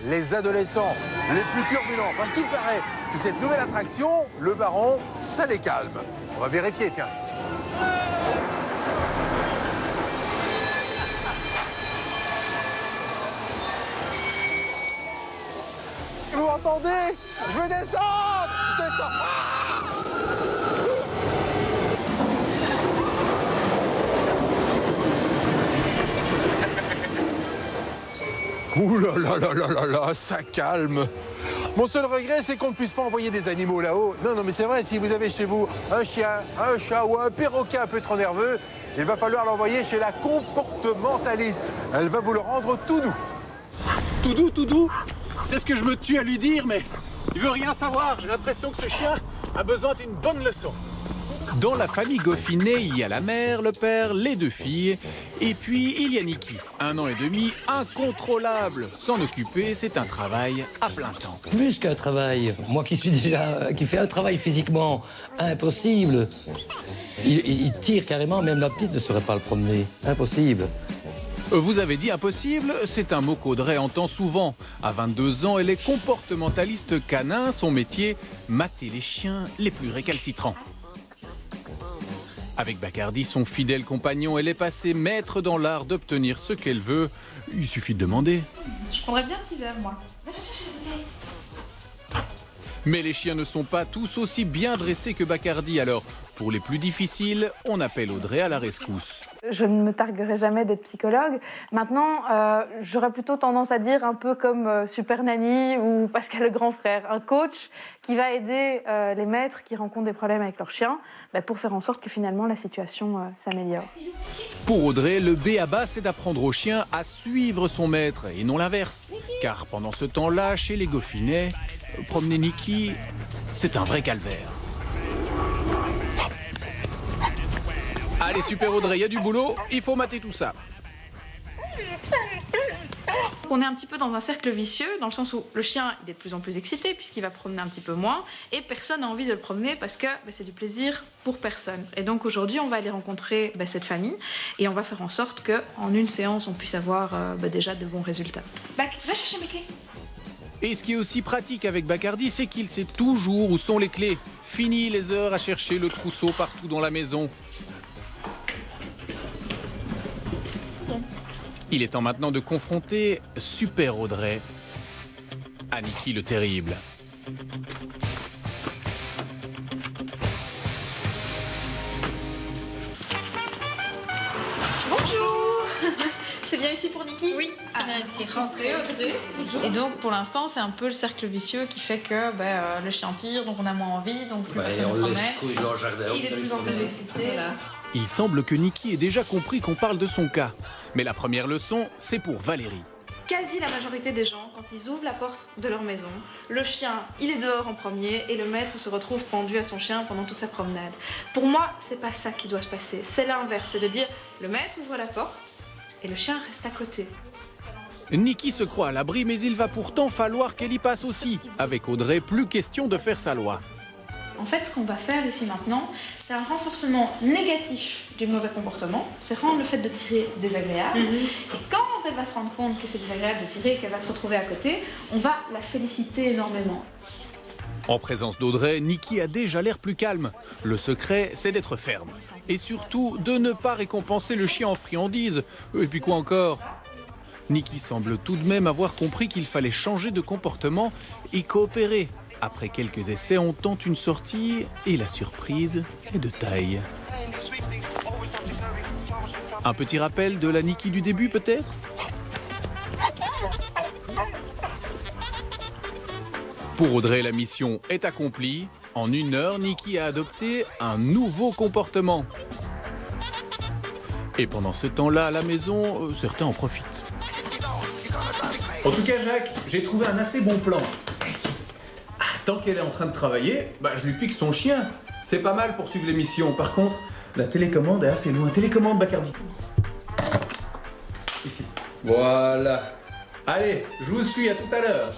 les adolescents les plus turbulents. Parce qu'il paraît que cette nouvelle attraction, le baron, ça les calme. On va vérifier, tiens. Vous m'entendez? Je veux descendre! Je descends! Ouh là là là là là là, ça calme. Mon seul regret, c'est qu'on ne puisse pas envoyer des animaux là-haut. Non, non, mais c'est vrai, si vous avez chez vous un chien, un chat ou un perroquet un peu trop nerveux, il va falloir l'envoyer chez la comportementaliste. Elle va vous le rendre tout doux. Tout doux? C'est ce que je me tue à lui dire, mais il veut rien savoir. J'ai l'impression que ce chien a besoin d'une bonne leçon. Dans la famille Goffinet, il y a la mère, le père, les 2 filles. Et puis, il y a Niki, 1 an et demi, incontrôlable. S'en occuper, c'est un travail à plein temps. Plus qu'un travail. Moi qui fais un travail physiquement impossible. Il tire carrément, même la petite ne saurait pas le promener. Impossible. Vous avez dit impossible, c'est un mot qu'Audrey entend souvent. À 22 ans, elle est comportementaliste canin. Son métier, mater les chiens les plus récalcitrants. Avec Bacardi, son fidèle compagnon, elle est passée maître dans l'art d'obtenir ce qu'elle veut. Il suffit de demander. Je prendrais bien un petit verre, moi. Mais les chiens ne sont pas tous aussi bien dressés que Bacardi. Alors, pour les plus difficiles, on appelle Audrey à la rescousse. Je ne me targuerai jamais d'être psychologue. Maintenant, j'aurais plutôt tendance à dire un peu comme Super Nanny ou Pascal le grand frère, un coach qui va aider les maîtres qui rencontrent des problèmes avec leurs chiens pour faire en sorte que finalement la situation s'améliore. Pour Audrey, le b.a.-ba, c'est d'apprendre au chien à suivre son maître et non l'inverse. Car pendant ce temps-là, chez les Goffinet, promener Niki, c'est un vrai calvaire. Allez, super Audrey, il y a du boulot, il faut mater tout ça. On est un petit peu dans un cercle vicieux, dans le sens où le chien il est de plus en plus excité puisqu'il va promener un petit peu moins et personne n'a envie de le promener parce que c'est du plaisir pour personne. Et donc aujourd'hui, on va aller rencontrer cette famille et on va faire en sorte qu'en une séance, on puisse avoir déjà de bons résultats. Bac, va chercher mes clés. Et ce qui est aussi pratique avec Bacardi, c'est qu'il sait toujours où sont les clés. Fini les heures à chercher le trousseau partout dans la maison. Il est temps maintenant de confronter Super Audrey à Niki le terrible. Bonjour. C'est bien ici pour Niki? Oui, c'est bien ici. Rentrez Audrey. Et donc pour l'instant, c'est un peu le cercle vicieux qui fait que le chien tire, donc on a moins envie, donc plus personne ne promène. Il est de plus en plus excité. Voilà. Il semble que Niki ait déjà compris qu'on parle de son cas. Mais la première leçon, c'est pour Valérie. Quasi la majorité des gens, quand ils ouvrent la porte de leur maison, le chien, il est dehors en premier et le maître se retrouve pendu à son chien pendant toute sa promenade. Pour moi, c'est pas ça qui doit se passer. C'est l'inverse, c'est de dire le maître ouvre la porte et le chien reste à côté. Niki se croit à l'abri, mais il va pourtant falloir qu'elle y passe aussi. Avec Audrey, plus question de faire sa loi. En fait, ce qu'on va faire ici maintenant, c'est un renforcement négatif du mauvais comportement. C'est rendre le fait de tirer désagréable. Et quand elle va se rendre compte que c'est désagréable de tirer et qu'elle va se retrouver à côté, on va la féliciter énormément. En présence d'Audrey, Niki a déjà l'air plus calme. Le secret, c'est d'être ferme. Et surtout, de ne pas récompenser le chien en friandise. Et puis quoi encore? Niki semble tout de même avoir compris qu'il fallait changer de comportement et coopérer. Après quelques essais, on tente une sortie et la surprise est de taille. Un petit rappel de la Niki du début peut-être? Pour Audrey, la mission est accomplie. En 1 heure, Niki a adopté un nouveau comportement. Et pendant ce temps-là, à la maison, certains en profitent. En tout cas, Jacques, j'ai trouvé un assez bon plan. Tant qu'elle est en train de travailler, je lui pique son chien. C'est pas mal pour suivre l'émission. Par contre, la télécommande est assez loin. Télécommande Bacardi. Ici. Voilà. Allez, je vous suis, à tout à l'heure.